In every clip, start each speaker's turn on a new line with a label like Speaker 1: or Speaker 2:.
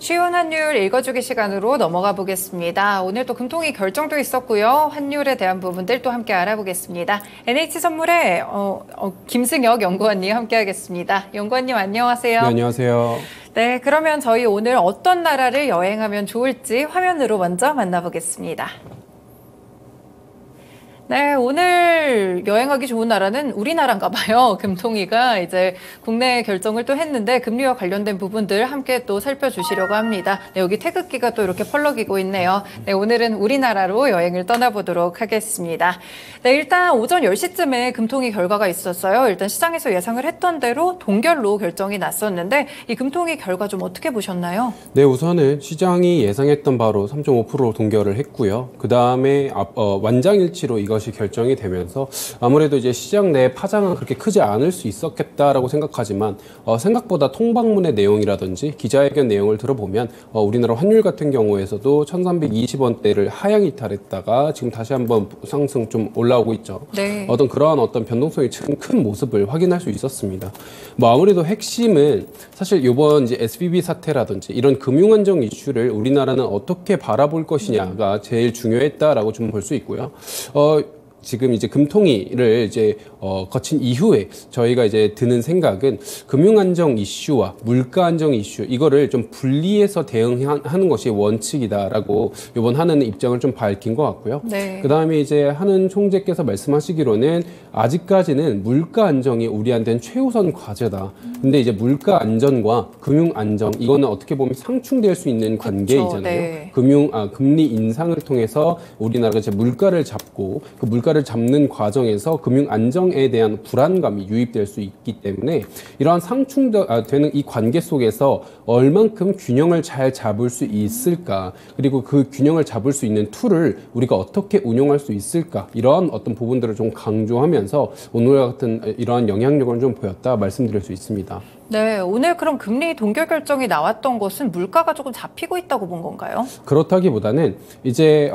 Speaker 1: 쉬운 환율 읽어주기 시간으로 넘어가 보겠습니다. 오늘 또 금통위 결정도 있었고요. 환율에 대한 부분들 또 함께 알아보겠습니다. NH선물의 김승혁 연구원님 함께하겠습니다. 연구원님 안녕하세요.
Speaker 2: 네, 안녕하세요.
Speaker 1: 네, 그러면 저희 오늘 어떤 나라를 여행하면 좋을지 화면으로 먼저 만나보겠습니다. 네, 오늘 여행하기 좋은 나라는 우리나라인가 봐요. 금통위가 이제 국내 결정을 또 했는데 금리와 관련된 부분들 함께 또 살펴주시려고 합니다. 네, 여기 태극기가 또 이렇게 펄럭이고 있네요. 네, 오늘은 우리나라로 여행을 떠나보도록 하겠습니다. 네, 일단 오전 10시쯤에 금통위 결과가 있었어요. 일단 시장에서 예상을 했던 대로 동결로 결정이 났었는데 이 금통위 결과 좀 어떻게 보셨나요?
Speaker 2: 네, 우선은 시장이 예상했던 바로 3.5% 동결을 했고요. 그 다음에 완장일치로 이것이 결정이 되면서 아무래도 이제 시장 내 파장은 그렇게 크지 않을 수 있었겠다라고 생각하지만 생각보다 통방문의 내용이라든지 기자회견 내용을 들어보면 우리나라 환율 같은 경우에서도 1320원대를 하향 이탈했다가 지금 다시 한번 상승 좀 올라오고 있죠.
Speaker 1: 네.
Speaker 2: 그러한 변동성이 큰 모습을 확인할 수 있었습니다. 아무래도 핵심은 사실 이번 이제 SVB 사태라든지 이런 금융안정 이슈를 우리나라는 어떻게 바라볼 것이냐가 제일 중요했다라고 좀 볼 수 있고요. 지금 이제 금통위를 이제 거친 이후에 저희가 이제 드는 생각은 금융안정 이슈와 물가안정 이슈 이거를 좀 분리해서 대응하는 것이 원칙이다라고 이번 하는 입장을 좀 밝힌 것 같고요.
Speaker 1: 네.
Speaker 2: 그다음에 이제 하는 총재께서 말씀하시기로는 아직까지는 물가안정이 우리한테는 최우선 과제다. 근데 이제 물가안전과 금융안정 이거는 어떻게 보면 상충될 수 있는 관계이잖아요.
Speaker 1: 네.
Speaker 2: 금리 인상을 통해서 우리나라가 이제 물가를 잡고 그 물가를 잡는 과정에서 금융 안정에 대한 불안감이 유입될 수 있기 때문에 이러한 상충되는 이 관계 속에서 얼만큼 균형을 잘 잡을 수 있을까, 그리고 그 균형을 잡을 수 있는 툴을 우리가 어떻게 운용할 수 있을까, 이러한 어떤 부분들을 좀 강조하면서 오늘과 같은 이러한 영향력을 좀 보였다 말씀드릴 수 있습니다.
Speaker 1: 네, 오늘 그럼 금리 동결 결정이 나왔던 것은 물가가 조금 잡히고 있다고 본 건가요?
Speaker 2: 그렇다기보다는 이제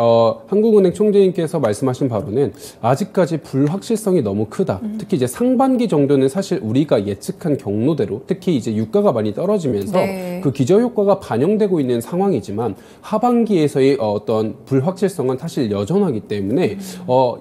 Speaker 2: 한국은행 총재님께서 말씀하신 바로는 아직까지 불확실성이 너무 크다. 특히 이제 상반기 정도는 사실 우리가 예측한 경로대로 특히 이제 유가가 많이 떨어지면서
Speaker 1: 네.
Speaker 2: 그 기저효과가 반영되고 있는 상황이지만 하반기에서의 어떤 불확실성은 사실 여전하기 때문에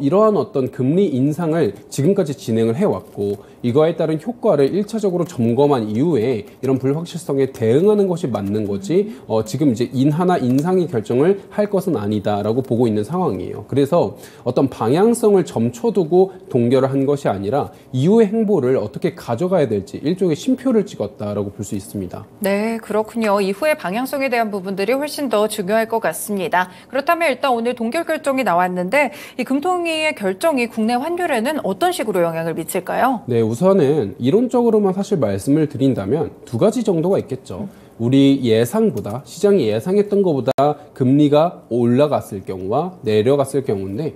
Speaker 2: 이러한 어떤 금리 인상을 지금까지 진행을 해왔고 이거에 따른 효과를 1차적으로 점검한 이후에 이런 불확실성에 대응하는 것이 맞는 거지 지금 이제 인상이 결정을 할 것은 아니다라고 보고 있는 상황이에요. 그래서 어떤 방향성을 점쳐두고 동결을 한 것이 아니라 이후의 행보를 어떻게 가져가야 될지 일종의 쉼표를 찍었다라고 볼 수 있습니다.
Speaker 1: 네, 그렇군요. 이후의 방향성에 대한 부분들이 훨씬 더 중요할 것 같습니다. 그렇다면 일단 오늘 동결 결정이 나왔는데 이 금통위의 결정이 국내 환율에는 어떤 식으로 영향을 미칠까요?
Speaker 2: 네, 우선은 이론적으로만 사실 말씀을 드린다면 두 가지 정도가 있겠죠. 우리 예상보다 시장이 예상했던 것보다 금리가 올라갔을 경우와 내려갔을 경우인데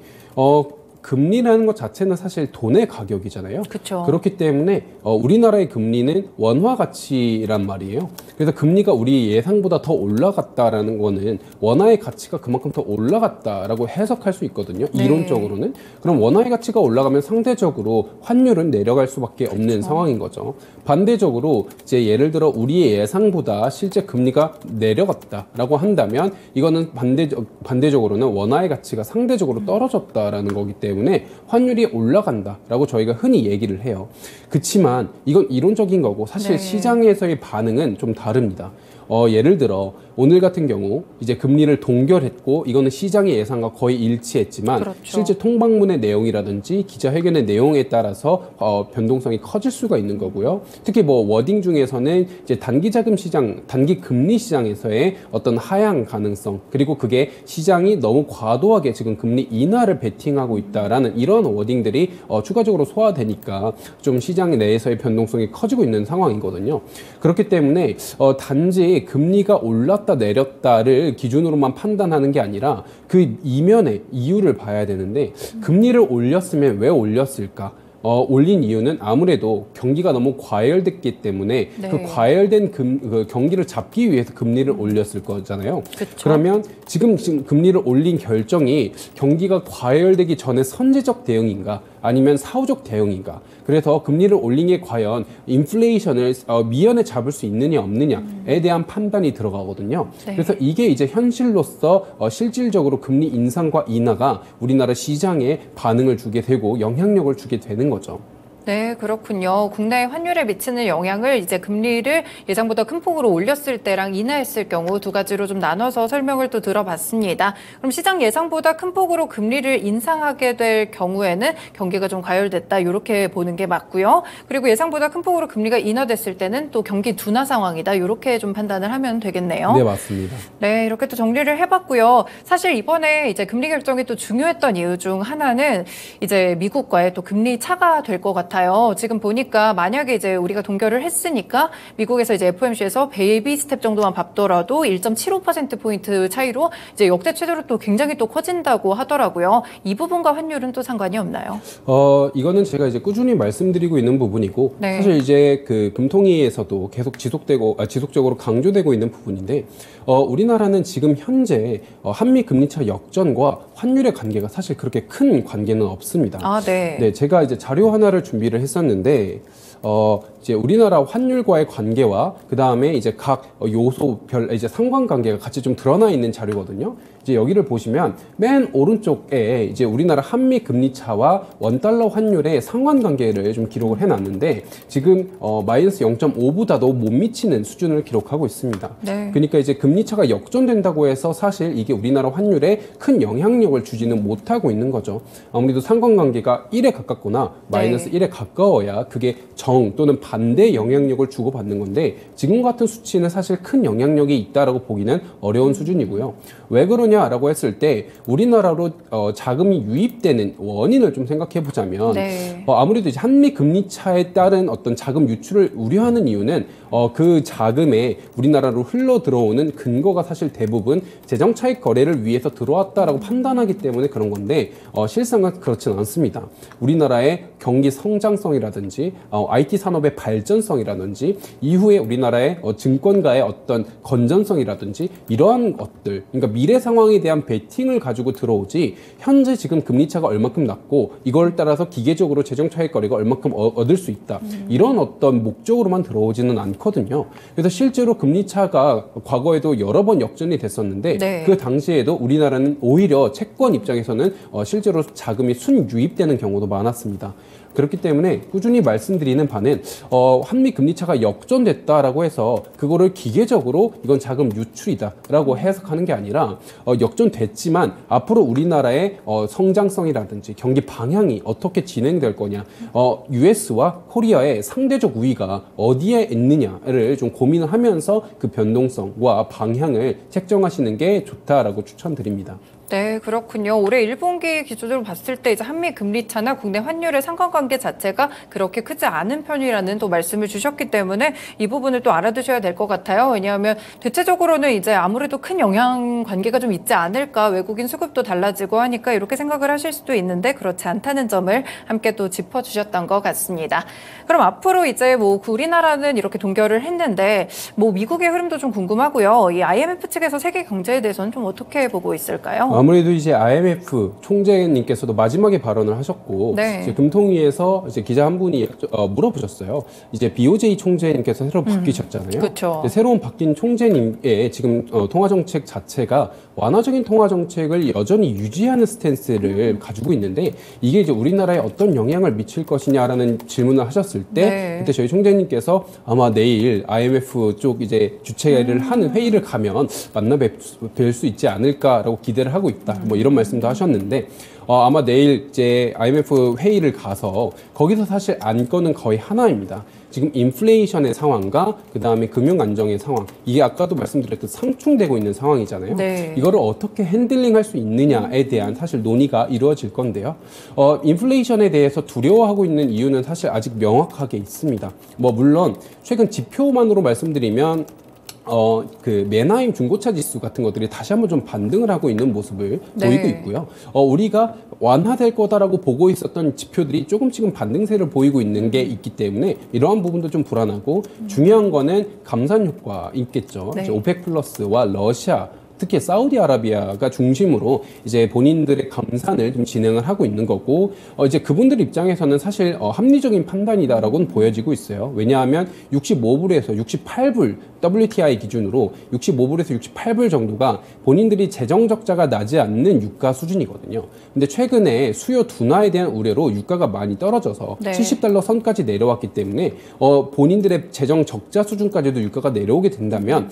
Speaker 2: 금리라는 것 자체는 사실 돈의 가격이잖아요.
Speaker 1: 그쵸.
Speaker 2: 그렇기 때문에 우리나라의 금리는 원화 가치란 말이에요. 그래서 금리가 우리 예상보다 더 올라갔다라는 거는 원화의 가치가 그만큼 더 올라갔다라고 해석할 수 있거든요.
Speaker 1: 네.
Speaker 2: 이론적으로는. 그럼 원화의 가치가 올라가면 상대적으로 환율은 내려갈 수밖에 없는 상황인 거죠. 반대적으로 이제 예를 들어 우리의 예상보다 실제 금리가 내려갔다라고 한다면 이거는 반대적으로는 원화의 가치가 상대적으로 떨어졌다라는 거기 때문에 환율이 올라간다라고 저희가 흔히 얘기를 해요. 그치만 이건 이론적인 거고 사실
Speaker 1: 네.
Speaker 2: 시장에서의 반응은 좀 다릅니다. 예를 들어 오늘 같은 경우 이제 금리를 동결했고 이거는 시장의 예상과 거의 일치했지만
Speaker 1: 그렇죠.
Speaker 2: 실제 통방문의 내용이라든지 기자회견의 내용에 따라서 변동성이 커질 수가 있는 거고요. 특히 워딩 중에서는 이제 단기 자금 시장, 단기 금리 시장에서의 어떤 하향 가능성, 그리고 그게 시장이 너무 과도하게 지금 금리 인하를 베팅하고 있다라는 이런 워딩들이 추가적으로 소화되니까 좀 시장 내에서의 변동성이 커지고 있는 상황이거든요. 그렇기 때문에 단지 금리가 올랐다 내렸다를 기준으로만 판단하는 게 아니라 그 이면의 이유를 봐야 되는데 금리를 올렸으면 왜 올렸을까? 올린 이유는 아무래도 경기가 너무 과열됐기 때문에
Speaker 1: 네.
Speaker 2: 그 과열된 그 경기를 잡기 위해서 금리를 올렸을 거잖아요.
Speaker 1: 그쵸.
Speaker 2: 그러면 지금 금리를 올린 결정이 경기가 과열되기 전에 선제적 대응인가? 아니면 사후적 대응인가. 그래서 금리를 올린 게 과연 인플레이션을 미연에 잡을 수 있느냐 없느냐에 대한 판단이 들어가거든요.
Speaker 1: 네.
Speaker 2: 그래서 이게 이제 현실로서 실질적으로 금리 인상과 인하가 우리나라 시장에 반응을 주게 되고 영향력을 주게 되는 거죠.
Speaker 1: 네, 그렇군요. 국내 환율에 미치는 영향을 이제 금리를 예상보다 큰 폭으로 올렸을 때랑 인하했을 경우 두 가지로 좀 나눠서 설명을 또 들어봤습니다. 그럼 시장 예상보다 큰 폭으로 금리를 인상하게 될 경우에는 경기가 좀 과열됐다 이렇게 보는 게 맞고요. 그리고 예상보다 큰 폭으로 금리가 인하됐을 때는 또 경기 둔화 상황이다 이렇게 좀 판단을 하면 되겠네요.
Speaker 2: 네, 맞습니다.
Speaker 1: 네, 이렇게 또 정리를 해봤고요. 사실 이번에 이제 금리 결정이 또 중요했던 이유 중 하나는 이제 미국과의 또 금리 차가 될 것 같아요. 지금 보니까 만약에 이제 우리가 동결을 했으니까 미국에서 이제 FOMC에서 베이비 스텝 정도만 밟더라도 1.75%포인트 차이로 이제 역대 최대로 또 굉장히 또 커진다고 하더라고요. 이 부분과 환율은 또 상관이 없나요?
Speaker 2: 이거는 제가 이제 꾸준히 말씀드리고 있는 부분이고
Speaker 1: 네.
Speaker 2: 사실 이제 그 금통위에서도 계속 지속적으로 강조되고 있는 부분인데 우리나라는 지금 현재 한미 금리차 역전과 환율의 관계가 사실 그렇게 큰 관계는 없습니다.
Speaker 1: 아, 네.
Speaker 2: 네, 제가 이제 자료 하나를 준비를 했었는데 이제 우리나라 환율과의 관계와 그 다음에 이제 각 요소별 이제 상관관계가 같이 좀 드러나 있는 자료거든요. 이제 여기를 보시면 맨 오른쪽에 이제 우리나라 한미 금리 차와 원달러 환율의 상관관계를 좀 기록을 해놨는데 지금 마이너스 0.5보다도 못 미치는 수준을 기록하고 있습니다.
Speaker 1: 네.
Speaker 2: 그러니까 이제 금리 차가 역전된다고 해서 사실 이게 우리나라 환율에 큰 영향력을 주지는 못하고 있는 거죠. 아무래도 상관관계가 1에 가깝거나 마이너스
Speaker 1: 네.
Speaker 2: 1에 가까워야 그게 정 또는 반대 영향력을 주고받는 건데 지금 같은 수치는 사실 큰 영향력이 있다라고 보기는 어려운 수준이고요. 왜 그러냐라고 했을 때 우리나라로 자금이 유입되는 원인을 좀 생각해 보자면
Speaker 1: 네.
Speaker 2: 아무래도 이제 한미 금리 차에 따른 어떤 자금 유출을 우려하는 이유는 그 자금에 우리나라로 흘러 들어오는 근거가 사실 대부분 재정 차익 거래를 위해서 들어왔다라고 판단하기 때문에 그런 건데 실상은 그렇지는 않습니다. 우리나라의 경기 성장성이라든지 IT 산업의 발전성이라든지 이후에 우리나라의 증권가의 어떤 건전성이라든지 이러한 것들, 그러니까 미래 상황에 대한 베팅을 가지고 들어오지 현재 지금 금리차가 얼마큼 낮고 이걸 따라서 기계적으로 재정 차익 거래가 얼마큼 얻을 수 있다. 이런 어떤 목적으로만 들어오지는 않거든요. 그래서 실제로 금리차가 과거에도 여러 번 역전이 됐었는데
Speaker 1: 네.
Speaker 2: 그 당시에도 우리나라는 오히려 채권 입장에서는 실제로 자금이 순유입되는 경우도 많았습니다. 그렇기 때문에 꾸준히 말씀드리는 바는 한미 금리 차가 역전됐다라고 해서 그거를 기계적으로 이건 자금 유출이다라고 해석하는 게 아니라 역전됐지만 앞으로 우리나라의 성장성이라든지 경기 방향이 어떻게 진행될 거냐, US와 코리아의 상대적 우위가 어디에 있느냐를 좀 고민을 하면서 그 변동성과 방향을 책정하시는 게 좋다라고 추천드립니다.
Speaker 1: 네, 그렇군요. 올해 1분기 기준으로 봤을 때 이제 한미 금리 차나 국내 환율의 상관관계 자체가 그렇게 크지 않은 편이라는 또 말씀을 주셨기 때문에 이 부분을 또 알아두셔야 될 것 같아요. 왜냐하면 대체적으로는 이제 아무래도 큰 영향 관계가 좀 있지 않을까, 외국인 수급도 달라지고 하니까 이렇게 생각을 하실 수도 있는데 그렇지 않다는 점을 함께 또 짚어주셨던 것 같습니다. 그럼 앞으로 이제 뭐 우리나라는 이렇게 동결을 했는데 뭐 미국의 흐름도 좀 궁금하고요. 이 IMF 측에서 세계 경제에 대해서는 좀 어떻게 보고 있을까요?
Speaker 2: 아무래도 이제 IMF 총재님께서도 마지막에 발언을 하셨고
Speaker 1: 네.
Speaker 2: 이제 금통위에서 이제 기자 한 분이 물어보셨어요. 이제 BOJ 총재님께서 새로 바뀌셨잖아요.
Speaker 1: 그렇죠.
Speaker 2: 새로운 바뀐 총재님의 지금 통화 정책 자체가 완화적인 통화 정책을 여전히 유지하는 스탠스를 가지고 있는데 이게 이제 우리나라에 어떤 영향을 미칠 것이냐라는 질문을 하셨을 때
Speaker 1: 네.
Speaker 2: 그때 저희 총재님께서 아마 내일 IMF 쪽 이제 주최를 하는 회의를 가면 만나 뵐 수 있지 않을까라고 기대를 하고 있다. 뭐 이런 말씀도 하셨는데 아마 내일 이제 IMF 회의를 가서 거기서 사실 안건은 거의 하나입니다. 지금 인플레이션의 상황과 그 다음에 금융 안정의 상황, 이게 아까도 말씀드렸던 상충되고 있는 상황이잖아요.
Speaker 1: 네.
Speaker 2: 이거를 어떻게 핸들링할 수 있느냐에 대한 사실 논의가 이루어질 건데요. 인플레이션에 대해서 두려워하고 있는 이유는 사실 아직 명확하게 있습니다. 뭐 물론 최근 지표만으로 말씀드리면 그 메나임 중고차 지수 같은 것들이 다시 한번 좀 반등을 하고 있는 모습을
Speaker 1: 네.
Speaker 2: 보이고 있고요. 우리가 완화될 거다라고 보고 있었던 지표들이 조금씩은 반등세를 보이고 있는 게 있기 때문에 이러한 부분도 좀 불안하고 중요한 거는 감산 효과 있겠죠.
Speaker 1: 네.
Speaker 2: 오펙 플러스와 러시아 특히 사우디아라비아가 중심으로 이제 본인들의 감산을 좀 진행을 하고 있는 거고, 이제 그분들 입장에서는 사실 합리적인 판단이다라고는 보여지고 있어요. 왜냐하면 65불에서 68불 WTI 기준으로 65불에서 68불 정도가 본인들이 재정 적자가 나지 않는 유가 수준이거든요. 근데 최근에 수요 둔화에 대한 우려로 유가가 많이 떨어져서
Speaker 1: 네.
Speaker 2: 70달러 선까지 내려왔기 때문에 본인들의 재정 적자 수준까지도 유가가 내려오게 된다면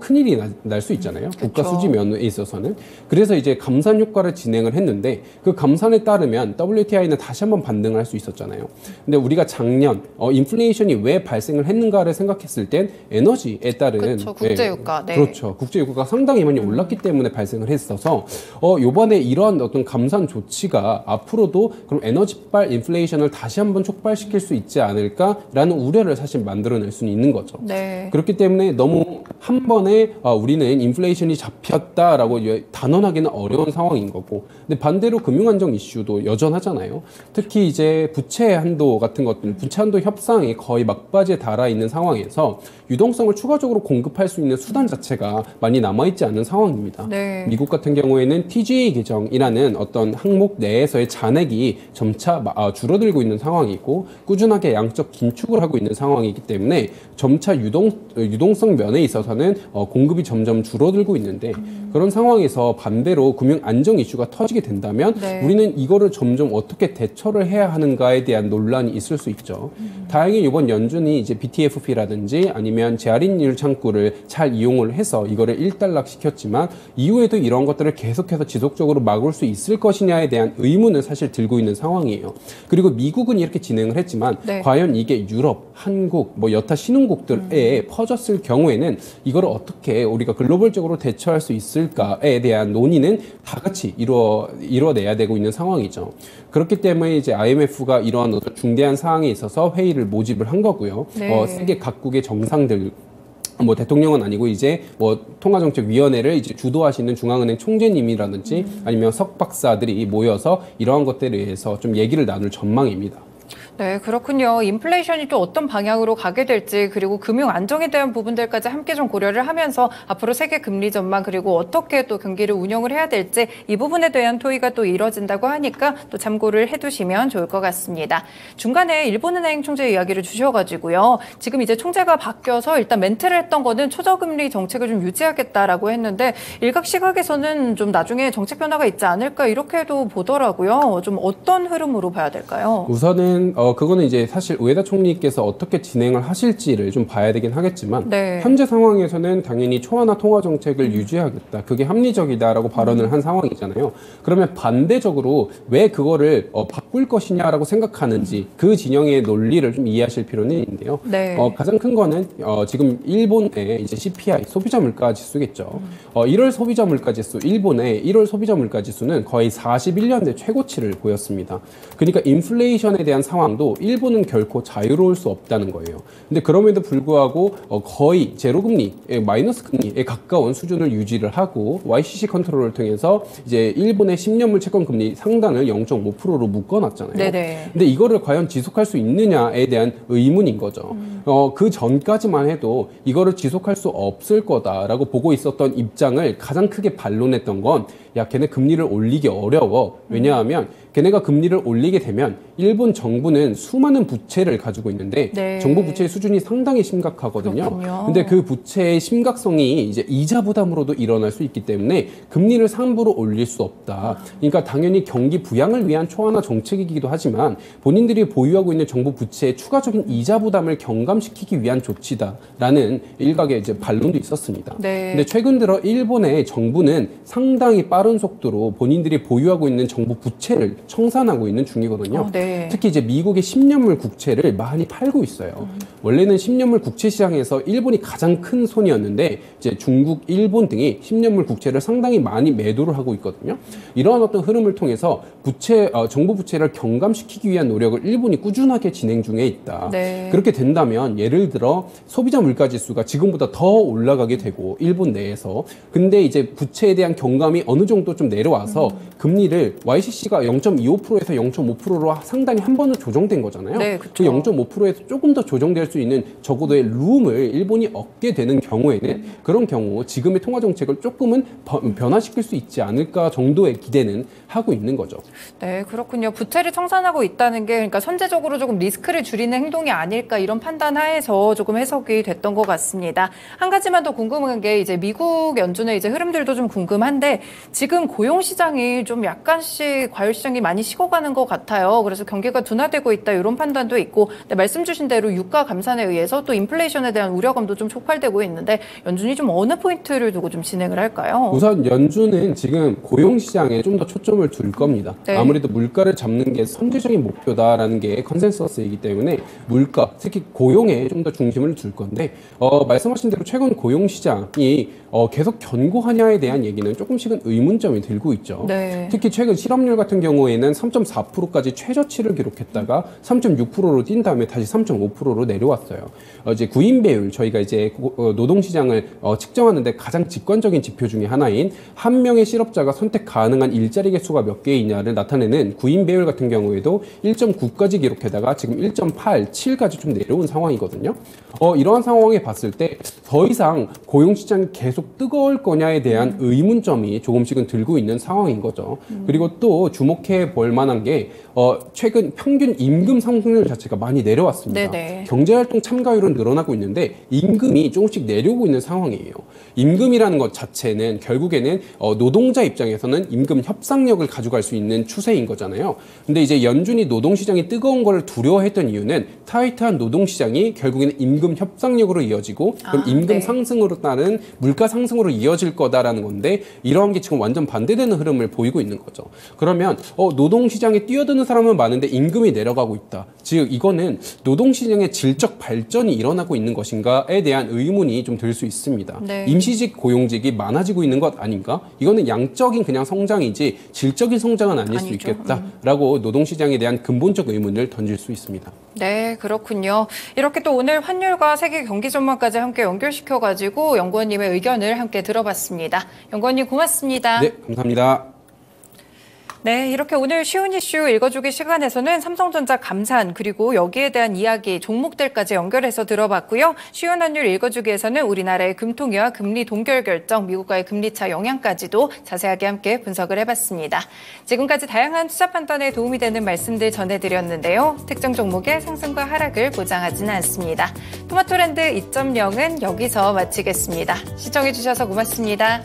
Speaker 2: 큰일이 날 수 있잖아요. 국가
Speaker 1: 그쵸.
Speaker 2: 수지 면에 있어서는. 그래서 이제 감산 효과를 진행을 했는데 그 감산에 따르면 WTI는 다시 한번 반등을 할 수 있었잖아요. 근데 우리가 작년 인플레이션이 왜 발생을 했는가를 생각했을 땐 에너지에 따른
Speaker 1: 그쵸, 국제유가. 네.
Speaker 2: 그렇죠. 국제유가가 상당히 많이 올랐기 때문에 발생을 했어서 요번에 이러한 어떤 감산 조치가 앞으로도 그럼 에너지발 인플레이션을 다시 한번 촉발시킬 수 있지 않을까라는 우려를 사실 만들어낼 수는 있는 거죠.
Speaker 1: 네.
Speaker 2: 그렇기 때문에 너무 한 번에 우리는 인플레이션이 잡혔다라고 단언하기는 어려운 상황인 거고, 근데 반대로 금융안정 이슈도 여전하잖아요. 특히 이제 부채 한도 같은 것들, 부채 한도 협상이 거의 막바지에 달아 있는 상황에서 유동성을 추가적으로 공급할 수 있는 수단 자체가 많이 남아있지 않은 상황입니다.
Speaker 1: 네.
Speaker 2: 미국 같은 경우에는 TGA 계정이라는 어떤 항목 내에서의 잔액이 점차 줄어들고 있는 상황이고, 꾸준하게 양적 긴축을 하고 있는 상황이기 때문에 점차 유동성 면에 있어서는 공급이 점점 줄어들고 있는데, 그런 상황에서 반대로 금융 안정 이슈가 터지게 된다면
Speaker 1: 네.
Speaker 2: 우리는 이거를 점점 어떻게 대처를 해야 하는가에 대한 논란이 있을 수 있죠. 다행히 이번 연준이 이제 BTFP라든지 아니면 재할인율 창구를 잘 이용을 해서 이거를 일단락 시켰지만, 이후에도 이런 것들을 계속해서 지속적으로 막을 수 있을 것이냐에 대한 의문을 사실 들고 있는 상황이에요. 그리고 미국은 이렇게 진행을 했지만
Speaker 1: 네.
Speaker 2: 과연 이게 유럽, 한국, 뭐 여타 신흥국들에 퍼졌을 경우에는 이걸 어떻게 우리가 글로벌적으로 대처할 수 있을까에 대한 논의는 다 같이 이뤄내야 되고 있는 상황이죠. 그렇기 때문에 이제 IMF가 이러한 어떤 중대한 사항에 있어서 회의를 모집을 한 거고요.
Speaker 1: 네.
Speaker 2: 세계 각국의 정상들, 뭐 대통령은 아니고 이제 뭐 통화정책위원회를 이제 주도하시는 중앙은행 총재님이라든지 아니면 석박사들이 모여서 이러한 것들에 대해서 좀 얘기를 나눌 전망입니다.
Speaker 1: 네, 그렇군요. 인플레이션이 또 어떤 방향으로 가게 될지, 그리고 금융 안정에 대한 부분들까지 함께 좀 고려를 하면서 앞으로 세계 금리 전망, 그리고 어떻게 또 경기를 운영을 해야 될지 이 부분에 대한 토의가 또 이뤄진다고 하니까 또 참고를 해두시면 좋을 것 같습니다. 중간에 일본은행 총재 이야기를 주셔가지고요. 지금 이제 총재가 바뀌어서 일단 멘트를 했던 거는 초저금리 정책을 좀 유지하겠다라고 했는데, 일각 시각에서는 좀 나중에 정책 변화가 있지 않을까 이렇게도 보더라고요. 좀 어떤 흐름으로 봐야 될까요?
Speaker 2: 우선은 그거는 이제 사실 우에다 총리께서 어떻게 진행을 하실지를 좀 봐야 되긴 하겠지만,
Speaker 1: 네.
Speaker 2: 현재 상황에서는 당연히 초안화 통화 정책을 유지하겠다, 그게 합리적이다라고 발언을 한 상황이잖아요. 그러면 반대적으로 왜 그거를 바꿀 것이냐라고 생각하는지 그 진영의 논리를 좀 이해하실 필요는 있는데요.
Speaker 1: 네.
Speaker 2: 가장 큰 거는 지금 일본의 이제 CPI 소비자 물가 지수겠죠. 1월 소비자 물가 지수, 일본의 1월 소비자 물가 지수는 거의 41년대 최고치를 보였습니다. 그러니까 인플레이션에 대한 상황도 일본은 결코 자유로울 수 없다는 거예요. 근데 그럼에도 불구하고 거의 제로금리, 마이너스 금리에 가까운 수준을 유지를 하고 YCC 컨트롤을 통해서 이제 일본의 10년물 채권 금리 상단을 0.5%로 묶어놨잖아요.
Speaker 1: 네네.
Speaker 2: 근데 이거를 과연 지속할 수 있느냐에 대한 의문인 거죠. 그 전까지만 해도 이거를 지속할 수 없을 거다라고 보고 있었던 입장을 가장 크게 반론했던 건, 야, 걔네 금리를 올리기 어려워. 왜냐하면 걔네가 금리를 올리게 되면 일본 정부는 수많은 부채를 가지고 있는데
Speaker 1: 네.
Speaker 2: 정부 부채의 수준이 상당히 심각하거든요.
Speaker 1: 그렇군요.
Speaker 2: 근데 그 부채의 심각성이 이제 이자 부담으로도 일어날 수 있기 때문에 금리를 상부로 올릴 수 없다. 그러니까 당연히 경기 부양을 위한 초안화 정책이기도 하지만 본인들이 보유하고 있는 정부 부채의 추가적인 이자 부담을 경감시키기 위한 조치다라는 일각의 이제 반론도 있었습니다.
Speaker 1: 네.
Speaker 2: 근데 최근 들어 일본의 정부는 상당히 빠른 속도로 본인들이 보유하고 있는 정부 부채를 청산하고 있는 중이거든요.
Speaker 1: 네.
Speaker 2: 특히 이제 미국의 10년물 국채를 많이 팔고 있어요. 원래는 10년물 국채 시장에서 일본이 가장 큰 손이었는데 이제 중국, 일본 등이 10년물 국채를 상당히 많이 매도를 하고 있거든요. 이러한 어떤 흐름을 통해서 정부 부채를 경감시키기 위한 노력을 일본이 꾸준하게 진행 중에 있다.
Speaker 1: 네.
Speaker 2: 그렇게 된다면 그러면 예를 들어 소비자 물가 지수가 지금보다 더 올라가게 되고 일본 내에서 근데 이제 부채에 대한 경감이 어느 정도 좀 내려와서 금리를 YCC가 0.25%에서 0.5%로 상단이 한 번은 조정된 거잖아요.
Speaker 1: 네,
Speaker 2: 그
Speaker 1: 그쵸.
Speaker 2: 0.5%에서 조금 더 조정될 수 있는 적어도의 룸을 일본이 얻게 되는 경우에는 그런 경우 지금의 통화 정책을 조금은 변화시킬 수 있지 않을까 정도의 기대는 하고 있는 거죠.
Speaker 1: 네, 그렇군요. 부채를 청산하고 있다는 게 그러니까 선제적으로 조금 리스크를 줄이는 행동이 아닐까 이런 판단 하에서 조금 해석이 됐던 것 같습니다. 한 가지만 더 궁금한 게 이제 미국 연준의 이제 흐름들도 좀 궁금한데 지금 고용 시장이 좀 약간씩 과열 시장이 많이 식어가는 것 같아요. 그래서 경기가 둔화되고 있다 이런 판단도 있고 근데 말씀 주신 대로 유가 감산에 의해서 또 인플레이션에 대한 우려감도 좀 촉발되고 있는데 연준이 좀 어느 포인트를 두고 좀 진행을 할까요?
Speaker 2: 우선 연준은 지금 고용 시장에 좀 더 초점을 둘 겁니다.
Speaker 1: 네.
Speaker 2: 아무래도 물가를 잡는 게 선제적인 목표다라는 게 컨센서스이기 때문에 물가, 특히 고용에 좀 더 중심을 둘 건데 말씀하신 대로 최근 고용 시장이 계속 견고하냐에 대한 얘기는 조금씩은 의문점이 들고 있죠.
Speaker 1: 네.
Speaker 2: 특히 최근 실업률 같은 경우에는 3.4%까지 최저치를 기록했다가 3.6%로 뛴 다음에 다시 3.5%로 내려왔어요. 이제 구인 배율 저희가 이제 노동 시장을 측정하는데 가장 직관적인 지표 중에 하나인 한 명의 실업자가 선택 가능한 일자리 개수가 몇 개이냐를 나타내는 구인 배율 같은 경우에도 1.9까지 기록해다가 지금 1.8, 7까지 좀 내려온 상황이거든요. 이러한 상황에 봤을 때 더 이상 고용 시장이 계속 뜨거울 거냐에 대한 의문점이 조금씩은 들고 있는 상황인 거죠. 그리고 또 주목해 볼 만한 게 최근 평균 임금 상승률 자체가 많이 내려왔습니다.
Speaker 1: 네네.
Speaker 2: 경제활동 참가율은 늘어나고 있는데 임금이 조금씩 내려오고 있는 상황이에요. 임금이라는 것 자체는 결국에는 노동자 입장에서는 임금 협상력을 가져갈 수 있는 추세인 거잖아요. 근데 이제 연준이 노동시장이 뜨거운 걸 두려워했던 이유는 타이트한 노동시장이 결국에는 임금 협상력으로 이어지고 그럼 임금
Speaker 1: 네.
Speaker 2: 상승으로 따른 물가 상승으로 이어질 거다라는 건데 이러한 게 지금 완전 반대되는 흐름을 보이고 있는 거죠. 그러면 노동시장에 뛰어드는 사람은 많은데 임금이 내려가고 있다. 즉 이거는 노동시장의 질적 발전이 일어나고 있는 것인가에 대한 의문이 좀 들 수 있습니다.
Speaker 1: 네.
Speaker 2: 임시직 고용직이 많아지고 있는 것 아닌가? 이거는 양적인 그냥 성장이지 질적인 성장은 아닐 수
Speaker 1: 아니죠.
Speaker 2: 있겠다라고 노동시장에 대한 근본적 의문을 던질 수 있습니다.
Speaker 1: 네, 그렇군요. 이렇게 또 오늘 환율과 세계 경기 전망까지 함께 연결시켜가지고 연구원님의 의견을 함께 들어봤습니다. 연구원님 고맙습니다.
Speaker 2: 네, 감사합니다.
Speaker 1: 네, 이렇게 오늘 쉬운 이슈 읽어주기 시간에서는 삼성전자 감산 그리고 여기에 대한 이야기 종목들까지 연결해서 들어봤고요. 쉬운 환율 읽어주기에서는 우리나라의 금통위와 금리 동결 결정, 미국과의 금리차 영향까지도 자세하게 함께 분석을 해봤습니다. 지금까지 다양한 투자 판단에 도움이 되는 말씀들 전해드렸는데요. 특정 종목의 상승과 하락을 보장하지는 않습니다. 토마토랜드 2.0은 여기서 마치겠습니다. 시청해주셔서 고맙습니다.